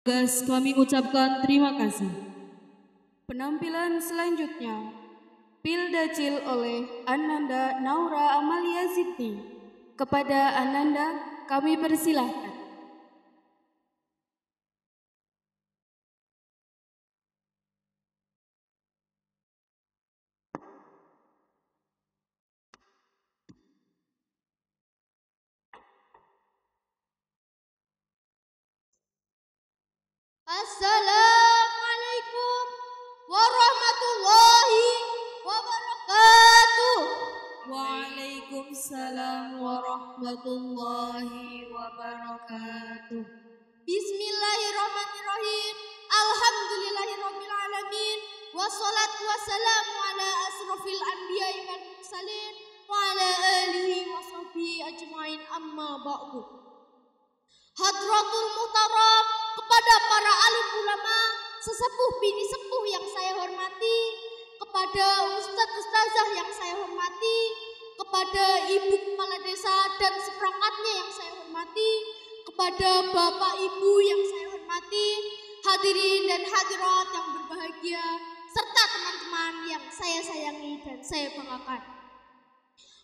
Guys, kami ucapkan terima kasih. Penampilan selanjutnya, Pildacil oleh Ananda Naura Amalia Ziti. Kepada Ananda, kami persilahkan. Assalamualaikum warahmatullahi wabarakatuh. Waalaikumsalam warahmatullahi wabarakatuh. Bismillahirrahmanirrahim. Alhamdulillahirabbil alamin. Wassalatu wassalamu ala asrofil anbiya'i wal mursalin wa ala alihi wa sahbihi ajmain, amma ba'du. Hadratul Muhtaram, kepada para alim ulama, sesepuh bini sepuh yang saya hormati, kepada ustadz ustazah yang saya hormati, kepada ibu kepala desa dan seperangkatnya yang saya hormati, kepada bapak ibu yang saya hormati, hadirin dan hadirat yang berbahagia, serta teman-teman yang saya sayangi dan saya banggakan.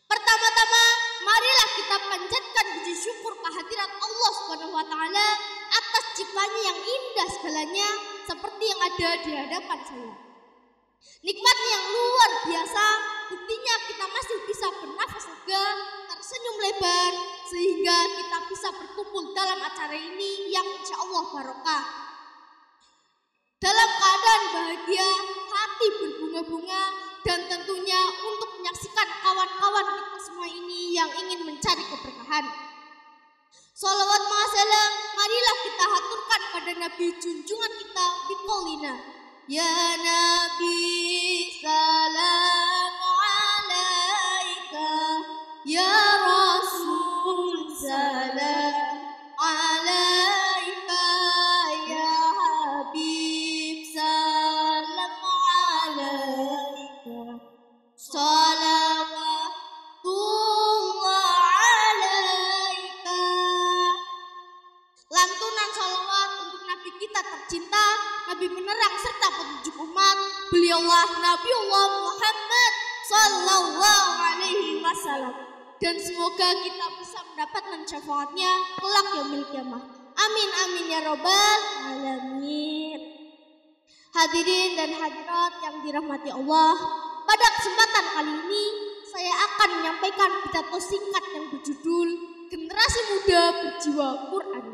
Pertama-tama, marilah kita panjatkan puji syukur kehadirat Allah SWT atas ciptanya yang indah segalanya seperti yang ada di hadapan saya. Nikmatnya yang luar biasa, buktinya kita masih bisa bernafas lega, tersenyum lebar, sehingga kita bisa berkumpul dalam acara ini yang insya Allah barokah. Dalam keadaan bahagia, hati berbunga-bunga, dan tentunya untuk menyaksikan kawan-kawan kita semua ini yang ingin mencari keberkahan. Sholawat ma'asalam, marilah kita haturkan pada Nabi junjungan kita biqaulina. Ya Nabi salam alaika, ya Rasul salam alaika, ya Habib salam alaika, salawatullah alaika. Lantunan salawat untuk Nabi kita tercinta, Nabi penerang serta petunjuk umat, beliaulah Nabiullah Muhammad sallallahu alaihi wasallam. Dan semoga kita bisa mendapatkan syafaatnya kelak yaumil qiyamah. Amin amin ya robbal alamin. Hadirin dan hadirat yang dirahmati Allah, pada kesempatan kali ini saya akan menyampaikan pidato singkat yang berjudul Generasi Muda Berjiwa Quran.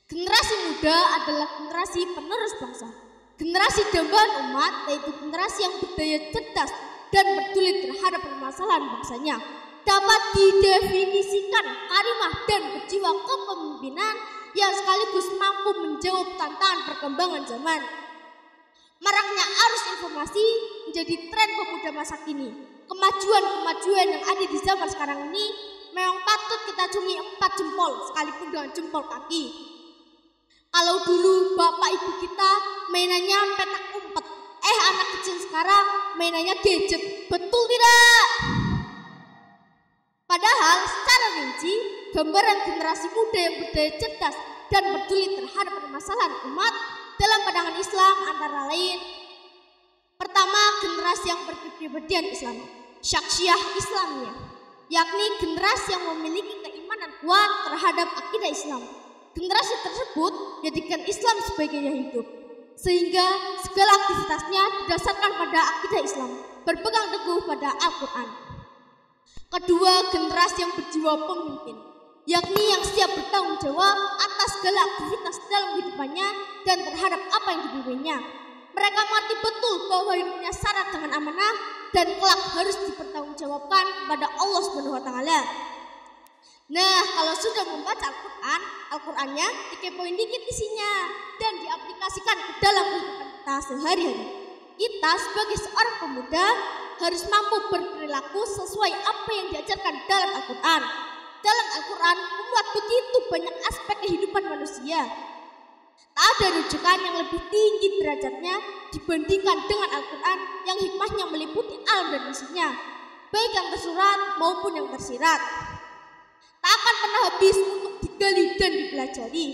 Generasi muda adalah generasi penerus bangsa, generasi dambaan umat, yaitu generasi yang berdaya cerdas dan peduli terhadap permasalahan bangsanya. Dapat didefinisikan karimah dan berjiwa kepemimpinan yang sekaligus mampu menjawab tantangan perkembangan zaman. Maraknya arus informasi menjadi tren pemuda masa kini. Kemajuan-kemajuan yang ada di zaman sekarang ini memang patut kita acungi 4 jempol sekalipun dengan jempol kaki. Kalau dulu bapak ibu kita mainannya petak umpet, anak kecil sekarang mainannya gadget, betul tidak? Padahal secara rinci, gambaran generasi muda yang berdaya cerdas dan peduli terhadap permasalahan umat dalam pandangan Islam antara lain: pertama, generasi yang berkepribadian Islam, syakhsiyah Islamnya, yakni generasi yang memiliki keimanan kuat terhadap akidah Islam. Generasi tersebut jadikan Islam sebagai gaya hidup, sehingga segala aktivitasnya didasarkan pada akidah Islam, berpegang teguh pada Al-Quran. Kedua, generasi yang berjiwa pemimpin, yakni yang siap bertanggung jawab atas segala aktivitas dalam kehidupannya dan terhadap apa yang dipimpinnya. Mereka mengerti betul bahwa hidupnya syarat dengan amanah dan kelak harus dipertanggungjawabkan kepada Allah SWT. Nah, kalau sudah membaca Al-Quran, Al-Qurannya dikepoin dikit isinya dan diaplikasikan ke dalam kehidupan kita sehari-hari. Kita sebagai seorang pemuda harus mampu berperilaku sesuai apa yang diajarkan dalam Al-Quran. Dalam Al-Quran memuat begitu banyak aspek kehidupan manusia. Tak ada rujukan yang lebih tinggi derajatnya dibandingkan dengan Al-Quran yang hikmahnya meliputi alam dan isinya, baik yang tersurat maupun yang tersirat. Tak akan pernah habis untuk digali dan dipelajari.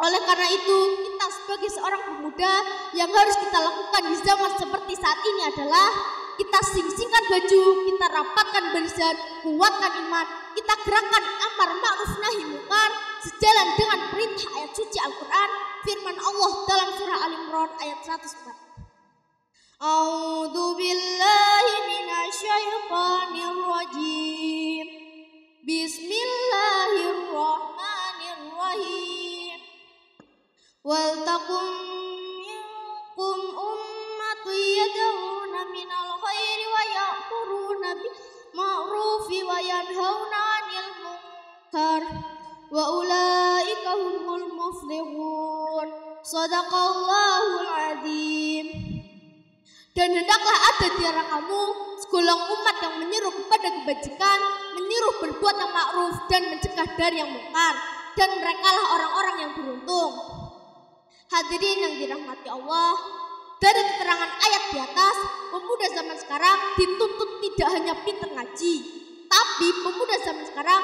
Oleh karena itu, kita sebagai seorang pemuda yang harus kita lakukan di zaman seperti saat ini adalah kita sing-singkan baju, kita rapatkan barisan, kuatkan iman, kita gerakan amar ma'ruf nahi munkar sejalan dengan perintah ayat suci Al-Quran, firman Allah dalam surah Al-Imran ayat 104. A'udzu billahi minasyaitonir rajim. Bismillahirrahmanirrahim. Wal takum minkum ummatun yad'una minal khairi wa ya'muruna bil ma'rufi wa yanhauna 'anil munkar wa ulaika humul muflihun. Shadaqallahul azim. Dan hendaklah ada di antara kamu segolong umat yang menyeru kepada kebajikan, menyuruh berbuat yang ma'ruf dan mencegah dari yang mungkar, dan merekalah orang-orang yang beruntung. Hadirin yang dirahmati Allah, dari keterangan ayat di atas, pemuda zaman sekarang dituntut tidak hanya pintar ngaji, tapi pemuda zaman sekarang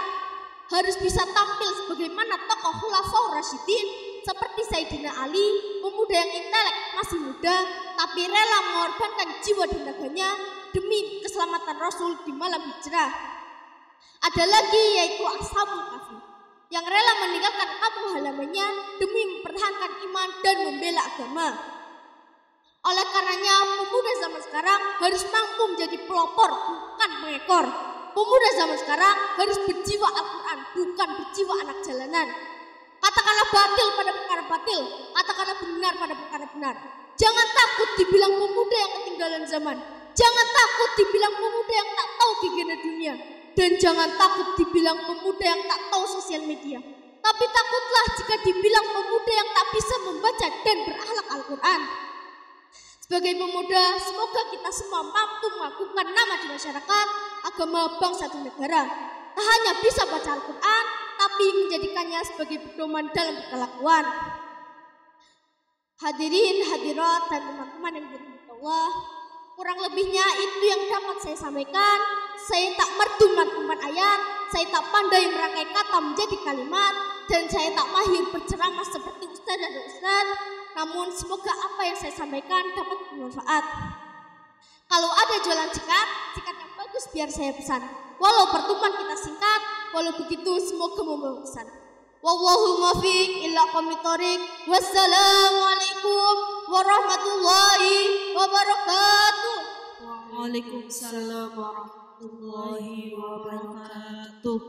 harus bisa tampil sebagaimana tokoh Khulafaur Rasyidin seperti Sayyidina Ali, pemuda yang intelek masih muda, tapi rela mengorbankan jiwa dan raganya demi keselamatan Rasul di malam hijrah. Ada lagi yaitu Ashabul Kahfi, yang rela meninggalkan kampung halamannya demi mempertahankan iman dan membela agama. Oleh karenanya, pemuda zaman sekarang harus mampu menjadi pelopor, bukan pengekor. Pemuda zaman sekarang harus berjiwa Al-Quran, bukan berjiwa anak jalanan. Katakanlah batil pada perkara batil, katakanlah benar pada perkara benar. Jangan takut dibilang pemuda yang ketinggalan zaman. Jangan takut dibilang pemuda yang tak tahu gegana dunia. Dan jangan takut dibilang pemuda yang tak tahu sosial media. Tapi takutlah jika dibilang pemuda yang tak bisa membaca dan berakhlak Al-Quran. Sebagai pemuda, semoga kita semua mampu melakukan nama di masyarakat, agama, bangsa, dan negara. Tak hanya bisa baca Al-Quran, tapi menjadikannya sebagai pedoman dalam berkelakuan. Hadirin, hadirat, dan teman-teman yang dirahmati Allah, kurang lebihnya itu yang dapat saya sampaikan. Saya tak merdu merangkumkan ayat, saya tak pandai merangkai kata menjadi kalimat, dan saya tak mahir berceramah seperti ustaz dan ustaz. Namun semoga apa yang saya sampaikan dapat bermanfaat. Kalau ada jualan cikat yang bagus biar saya pesan. Walau pertemuan kita singkat, walau begitu semoga membawa pesan. Wallahu muwaffiq ila aqwamit thoriq. Wassalamualaikum warahmatullahi wabarakatuh. Waalaikumsalam warahmatullahi wabarakatuh.